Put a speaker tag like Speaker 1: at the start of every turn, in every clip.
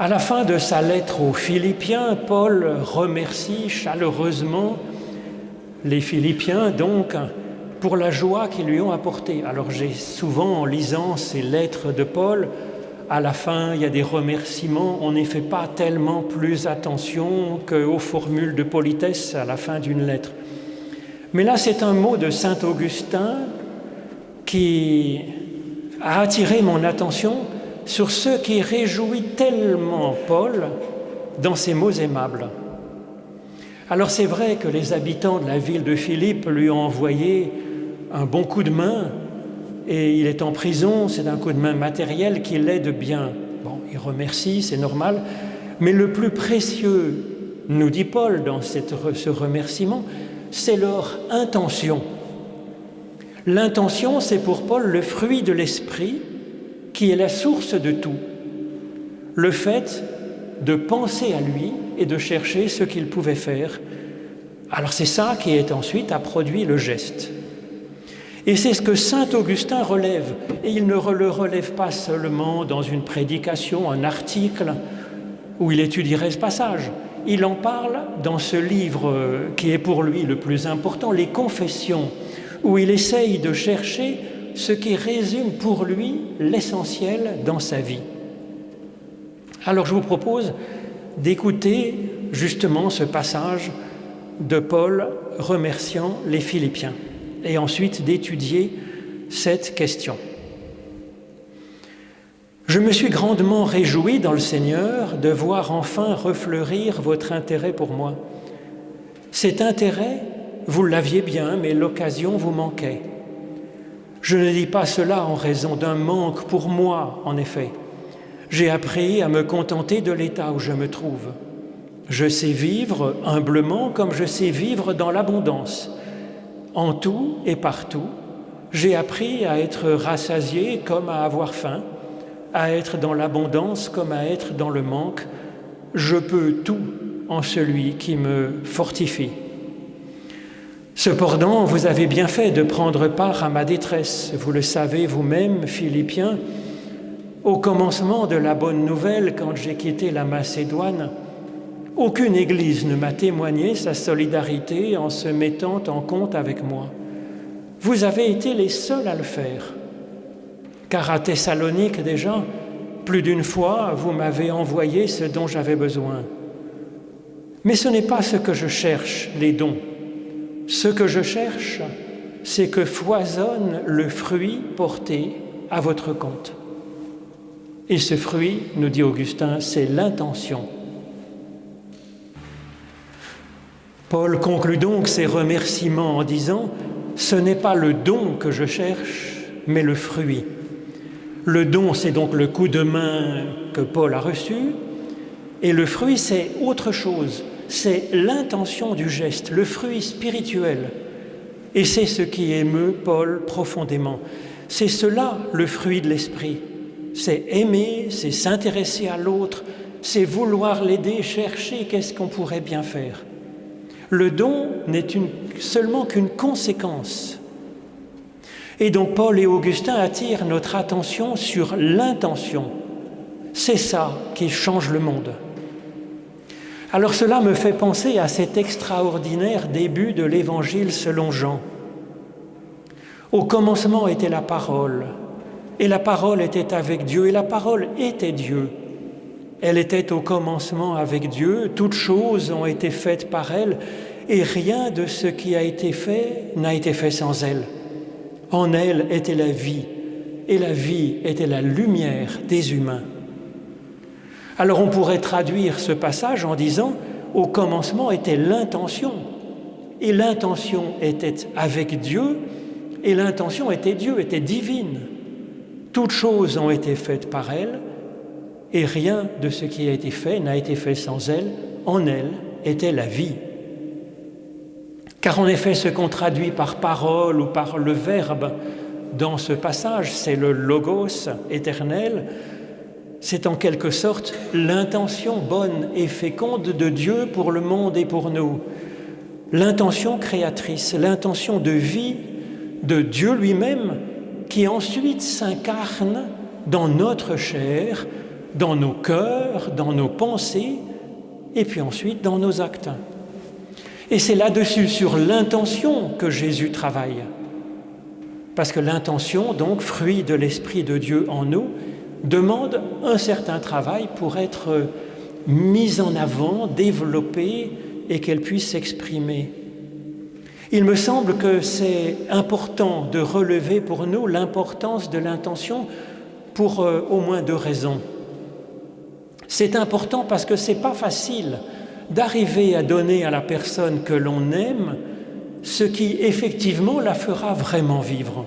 Speaker 1: À la fin de sa lettre aux Philippiens, Paul remercie chaleureusement les Philippiens, donc, pour la joie qu'ils lui ont apportée. Alors j'ai souvent, en lisant ces lettres de Paul, à la fin, il y a des remerciements. On n'y fait pas tellement plus attention qu'aux formules de politesse à la fin d'une lettre. Mais là, c'est un mot de saint Augustin qui a attiré mon attention sur ce qui réjouit tellement Paul dans ces mots aimables. Alors c'est vrai que les habitants de la ville de Philippe lui ont envoyé un bon coup de main, et il est en prison, c'est un coup de main matériel qui l'aide bien. Bon, il remercie, c'est normal, mais le plus précieux, nous dit Paul dans ce remerciement, c'est leur intention. L'intention, c'est pour Paul le fruit de l'esprit qui est la source de tout. Le fait de penser à lui et de chercher ce qu'il pouvait faire. Alors c'est ça qui est ensuite a produit le geste. Et c'est ce que saint Augustin relève. Et il ne le relève pas seulement dans une prédication, un article où il étudierait ce passage. Il en parle dans ce livre qui est pour lui le plus important, les Confessions, où il essaye de chercher ce qui résume pour lui l'essentiel dans sa vie. Alors je vous propose d'écouter justement ce passage de Paul remerciant les Philippiens et ensuite d'étudier cette question. Je me suis grandement réjoui dans le Seigneur de voir enfin refleurir votre intérêt pour moi. Cet intérêt, vous l'aviez bien, mais l'occasion vous manquait. Je ne dis pas cela en raison d'un manque pour moi, en effet. J'ai appris à me contenter de l'état où je me trouve. Je sais vivre humblement comme je sais vivre dans l'abondance. En tout et partout, j'ai appris à être rassasié comme à avoir faim, à être dans l'abondance comme à être dans le manque. Je peux tout en celui qui me fortifie. Cependant, vous avez bien fait de prendre part à ma détresse. Vous le savez vous-même, Philippiens, au commencement de la bonne nouvelle, quand j'ai quitté la Macédoine, aucune église ne m'a témoigné sa solidarité en se mettant en compte avec moi. Vous avez été les seuls à le faire, car à Thessalonique déjà, plus d'une fois, vous m'avez envoyé ce dont j'avais besoin. Mais ce n'est pas ce que je cherche, les dons. Ce que je cherche, c'est que foisonne le fruit porté à votre compte. Et ce fruit, nous dit Augustin, c'est l'intention. Paul conclut donc ses remerciements en disant « Ce n'est pas le don que je cherche, mais le fruit ». Le don, c'est donc le coup de main que Paul a reçu, et le fruit, c'est autre chose. C'est l'intention du geste, le fruit spirituel. Et c'est ce qui émeut Paul profondément. C'est cela le fruit de l'esprit. C'est aimer, c'est s'intéresser à l'autre, c'est vouloir l'aider, chercher qu'est-ce qu'on pourrait bien faire. Le don n'est seulement qu'une conséquence. Et donc Paul et Augustin attirent notre attention sur l'intention. C'est ça qui change le monde. Alors cela me fait penser à cet extraordinaire début de l'Évangile selon Jean. Au commencement était la parole, et la parole était avec Dieu, et la parole était Dieu. Elle était au commencement avec Dieu, toutes choses ont été faites par elle, et rien de ce qui a été fait n'a été fait sans elle. En elle était la vie, et la vie était la lumière des humains. Alors on pourrait traduire ce passage en disant « Au commencement était l'intention ». Et l'intention était avec Dieu, et l'intention était Dieu, était divine. Toutes choses ont été faites par elle, et rien de ce qui a été fait n'a été fait sans elle. En elle était la vie. Car en effet, ce qu'on traduit par parole ou par le verbe dans ce passage, c'est le logos éternel. C'est en quelque sorte l'intention bonne et féconde de Dieu pour le monde et pour nous. L'intention créatrice, l'intention de vie de Dieu lui-même qui ensuite s'incarne dans notre chair dans nos cœurs, dans nos pensées, et puis ensuite dans nos actes. Et c'est là-dessus, sur l'intention, que Jésus travaille. Parce que l'intention, donc, fruit de l'Esprit de Dieu en nous, demande un certain travail pour être mise en avant, développée et qu'elle puisse s'exprimer. Il me semble que c'est important de relever pour nous l'importance de l'intention pour au moins 2 raisons. C'est important parce que ce n'est pas facile d'arriver à donner à la personne que l'on aime ce qui effectivement la fera vraiment vivre.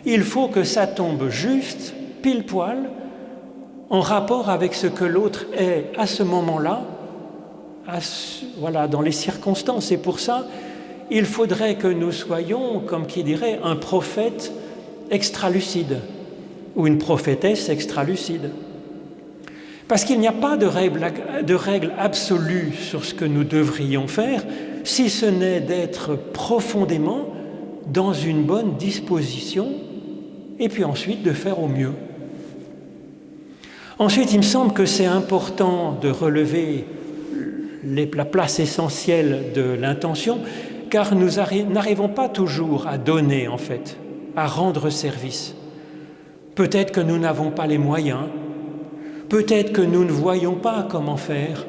Speaker 1: Il faut que ça tombe juste, pile poil, en rapport avec ce que l'autre est à ce moment-là, dans les circonstances. Et pour ça, il faudrait que nous soyons, comme qui dirait, un prophète extralucide ou une prophétesse extralucide. Parce qu'il n'y a pas de règle absolue sur ce que nous devrions faire, si ce n'est d'être profondément dans une bonne disposition et puis ensuite de faire au mieux. Ensuite, il me semble que c'est important de relever la place essentielle de l'intention, car nous n'arrivons pas toujours à donner, en fait, à rendre service. Peut-être que nous n'avons pas les moyens, peut-être que nous ne voyons pas comment faire,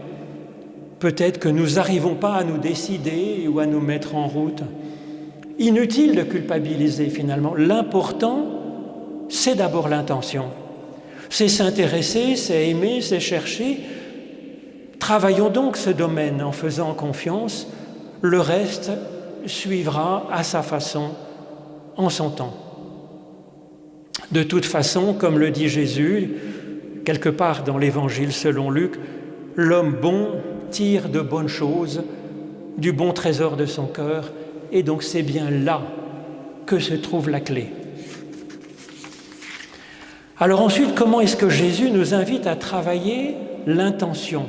Speaker 1: peut-être que nous n'arrivons pas à nous décider ou à nous mettre en route. Inutile de culpabiliser finalement. L'important, c'est d'abord l'intention. C'est s'intéresser, c'est aimer, c'est chercher. Travaillons donc ce domaine en faisant confiance. Le reste suivra à sa façon, en son temps. De toute façon, comme le dit Jésus, quelque part dans l'Évangile selon Luc, l'homme bon tire de bonnes choses du bon trésor de son cœur, et donc c'est bien là que se trouve la clé. Alors ensuite, comment est-ce que Jésus nous invite à travailler l'intention ?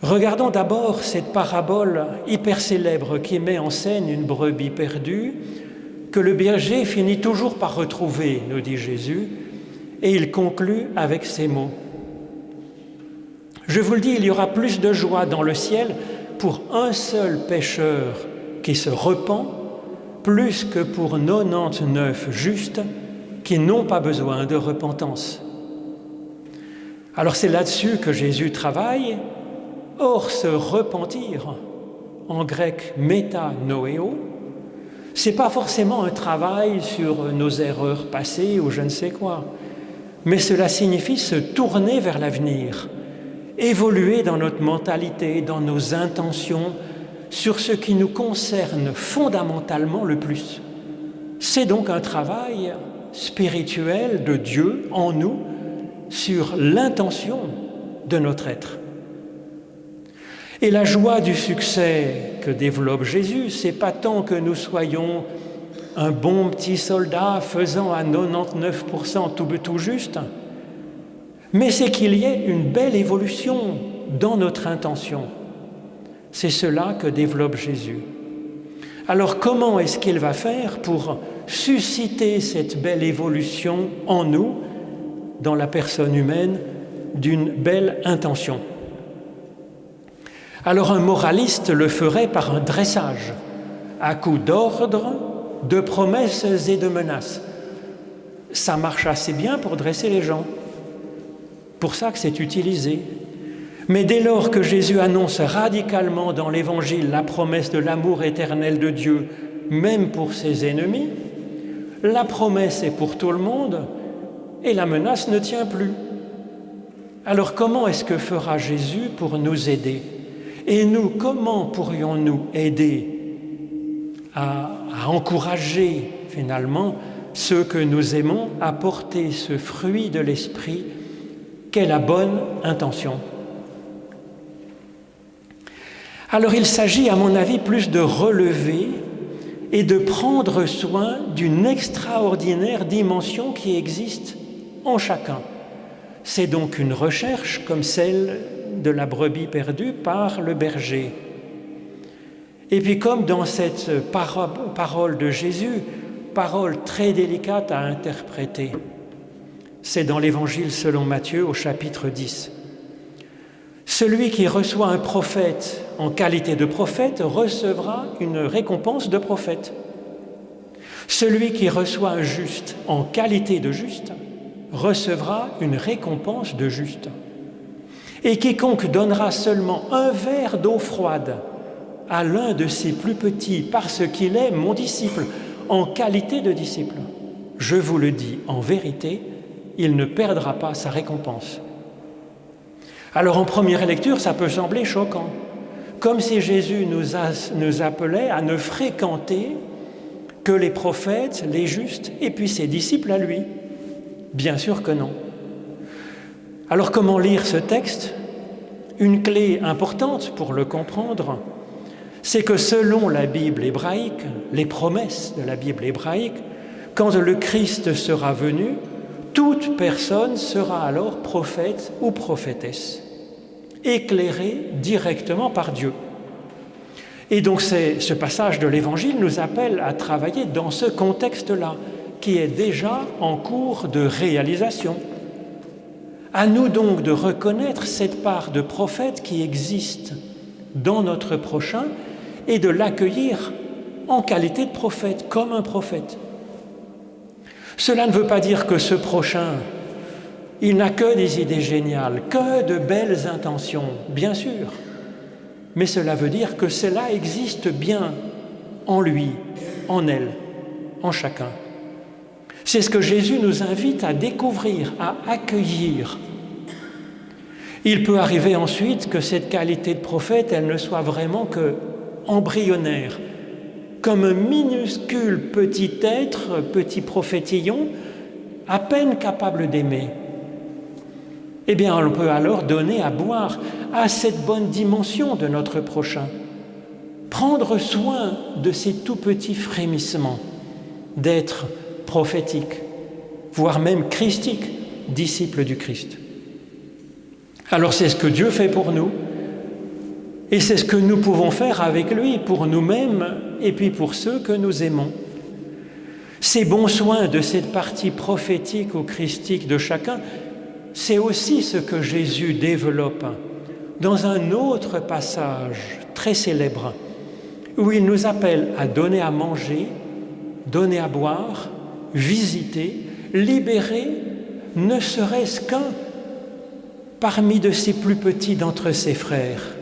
Speaker 1: Regardons d'abord cette parabole hyper célèbre qui met en scène une brebis perdue que le berger finit toujours par retrouver, nous dit Jésus, et il conclut avec ces mots. Je vous le dis, il y aura plus de joie dans le ciel pour un seul pécheur qui se repent, plus que pour 99 justes qui n'ont pas besoin de repentance. Alors c'est là-dessus que Jésus travaille. Or, se repentir, en grec métanoéo, c'est pas forcément un travail sur nos erreurs passées ou je ne sais quoi, mais cela signifie se tourner vers l'avenir, évoluer dans notre mentalité, dans nos intentions, sur ce qui nous concerne fondamentalement le plus. C'est donc un travail spirituel de Dieu en nous sur l'intention de notre être. Et la joie du succès que développe Jésus, c'est pas tant que nous soyons un bon petit soldat faisant à 99% tout juste, mais c'est qu'il y ait une belle évolution dans notre intention. C'est cela que développe Jésus. Alors comment est-ce qu'il va faire pour susciter cette belle évolution en nous, dans la personne humaine, d'une belle intention ? Alors un moraliste le ferait par un dressage, à coups d'ordre, de promesses et de menaces. Ça marche assez bien pour dresser les gens. Pour ça que c'est utilisé. Mais dès lors que Jésus annonce radicalement dans l'Évangile la promesse de l'amour éternel de Dieu, même pour ses ennemis, la promesse est pour tout le monde et la menace ne tient plus. Alors comment est-ce que fera Jésus pour nous aider ? Et nous, comment pourrions-nous aider à encourager finalement ceux que nous aimons à porter ce fruit de l'esprit qu'est la bonne intention ? Alors il s'agit, à mon avis, plus de relever et de prendre soin d'une extraordinaire dimension qui existe en chacun. C'est donc une recherche comme celle de la brebis perdue par le berger. Et puis comme dans cette parole de Jésus, parole très délicate à interpréter, C'est dans l'Évangile selon Matthieu au chapitre 10. Celui qui reçoit un prophète en qualité de prophète recevra une récompense de prophète. Celui qui reçoit un juste en qualité de juste recevra une récompense de juste. Et quiconque donnera seulement un verre d'eau froide à l'un de ses plus petits parce qu'il est mon disciple, en qualité de disciple, je vous le dis en vérité, il ne perdra pas sa récompense. Alors en première lecture, ça peut sembler choquant, comme si Jésus nous appelait à ne fréquenter que les prophètes, les justes, et puis ses disciples à lui. Bien sûr que non. Alors comment lire ce texte ? Une clé importante pour le comprendre, c'est que selon la Bible hébraïque, les promesses de la Bible hébraïque, quand le Christ sera venu, toute personne sera alors prophète ou prophétesse, éclairée directement par Dieu. Et donc ce passage de l'Évangile nous appelle à travailler dans ce contexte-là, qui est déjà en cours de réalisation. À nous donc de reconnaître cette part de prophète qui existe dans notre prochain et de l'accueillir en qualité de prophète, comme un prophète. Cela ne veut pas dire que ce prochain, il n'a que des idées géniales, que de belles intentions, bien sûr. Mais cela veut dire que cela existe bien en lui, en elle, en chacun. C'est ce que Jésus nous invite à découvrir, à accueillir. Il peut arriver ensuite que cette qualité de prophète, elle ne soit vraiment que embryonnaire, comme un minuscule petit être, petit prophétillon, à peine capable d'aimer. Eh bien, on peut alors donner à boire à cette bonne dimension de notre prochain, prendre soin de ces tout petits frémissements, d'être prophétique, voire même christique, disciple du Christ. Alors c'est ce que Dieu fait pour nous, et c'est ce que nous pouvons faire avec lui pour nous-mêmes et puis pour ceux que nous aimons. Ces bons soins de cette partie prophétique ou christique de chacun, c'est aussi ce que Jésus développe dans un autre passage très célèbre, où il nous appelle à donner à manger, donner à boire, visiter, libérer, ne serait-ce qu'un parmi de ses plus petits d'entre ses frères.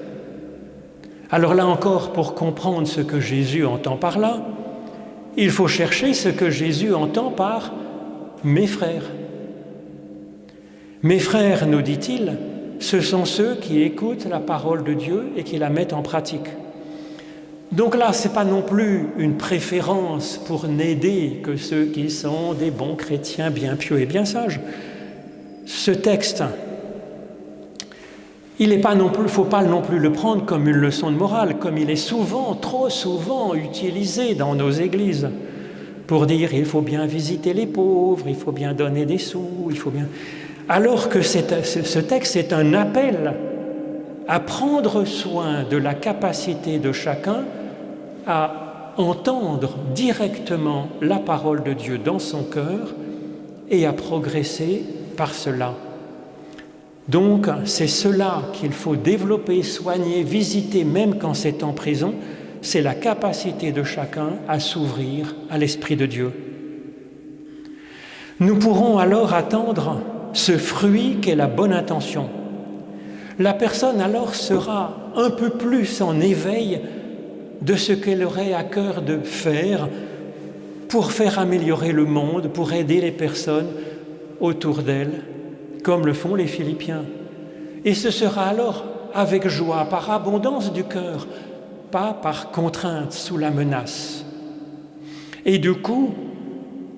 Speaker 1: Alors là encore, pour comprendre ce que Jésus entend par là, il faut chercher ce que Jésus entend par « mes frères ». Mes frères, nous dit-il, ce sont ceux qui écoutent la parole de Dieu et qui la mettent en pratique. Donc là, ce n'est pas non plus une préférence pour n'aider que ceux qui sont des bons chrétiens bien pieux et bien sages. Ce texte, il ne faut pas non plus le prendre comme une leçon de morale, comme il est souvent, trop souvent utilisé dans nos églises, pour dire il faut bien visiter les pauvres, il faut bien donner des sous, il faut bien... Alors que ce texte est un appel à prendre soin de la capacité de chacun à entendre directement la parole de Dieu dans son cœur et à progresser par cela. Donc, c'est cela qu'il faut développer, soigner, visiter, même quand c'est en prison, c'est la capacité de chacun à s'ouvrir à l'Esprit de Dieu. Nous pourrons alors attendre ce fruit qu'est la bonne intention. La personne alors sera un peu plus en éveil de ce qu'elle aurait à cœur de faire pour faire améliorer le monde, pour aider les personnes autour d'elle, comme le font les Philippiens. Et ce sera alors avec joie, par abondance du cœur, pas par contrainte sous la menace. Et du coup,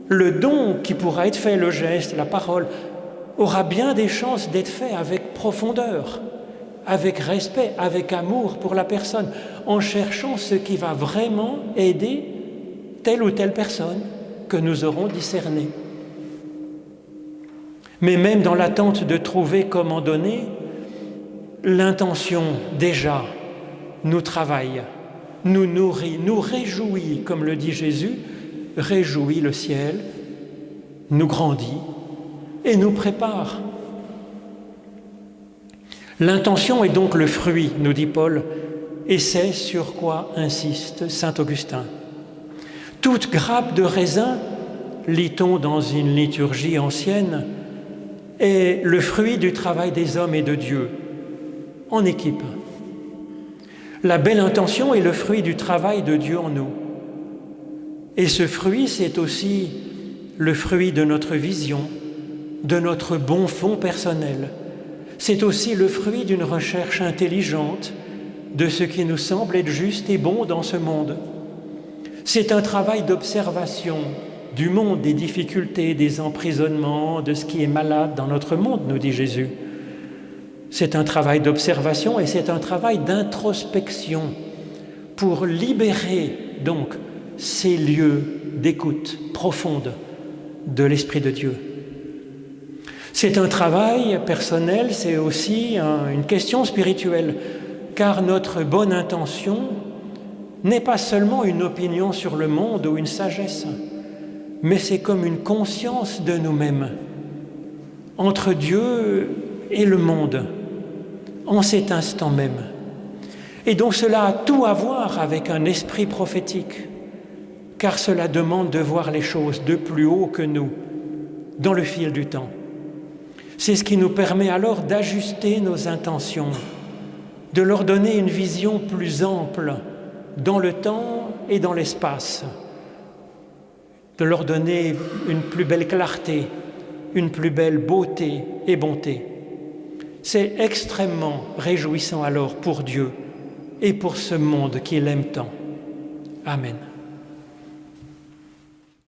Speaker 1: le don qui pourra être fait, le geste, la parole, aura bien des chances d'être fait avec profondeur, avec respect, avec amour pour la personne, en cherchant ce qui va vraiment aider telle ou telle personne que nous aurons discernée. Mais même dans l'attente de trouver comment donner, l'intention déjà nous travaille, nous nourrit, nous réjouit, comme le dit Jésus, réjouit le ciel, nous grandit, et nous prépare. L'intention est donc le fruit, nous dit Paul, et c'est sur quoi insiste saint Augustin. Toute grappe de raisin, lit-on dans une liturgie ancienne, est le fruit du travail des hommes et de Dieu, en équipe. La belle intention est le fruit du travail de Dieu en nous. Et ce fruit, c'est aussi le fruit de notre vision, de notre bon fond personnel. C'est aussi le fruit d'une recherche intelligente de ce qui nous semble être juste et bon dans ce monde. C'est un travail d'observation du monde, des difficultés, des emprisonnements, de ce qui est malade dans notre monde, nous dit Jésus. C'est un travail d'observation et c'est un travail d'introspection pour libérer donc ces lieux d'écoute profonde de l'Esprit de Dieu. C'est un travail personnel, c'est aussi une question spirituelle, car notre bonne intention n'est pas seulement une opinion sur le monde ou une sagesse, mais c'est comme une conscience de nous-mêmes, entre Dieu et le monde, en cet instant même. Et donc cela a tout à voir avec un esprit prophétique, car cela demande de voir les choses de plus haut que nous, dans le fil du temps. C'est ce qui nous permet alors d'ajuster nos intentions, de leur donner une vision plus ample dans le temps et dans l'espace, de leur donner une plus belle clarté, une plus belle beauté et bonté. C'est extrêmement réjouissant alors pour Dieu et pour ce monde qu'il aime tant. Amen.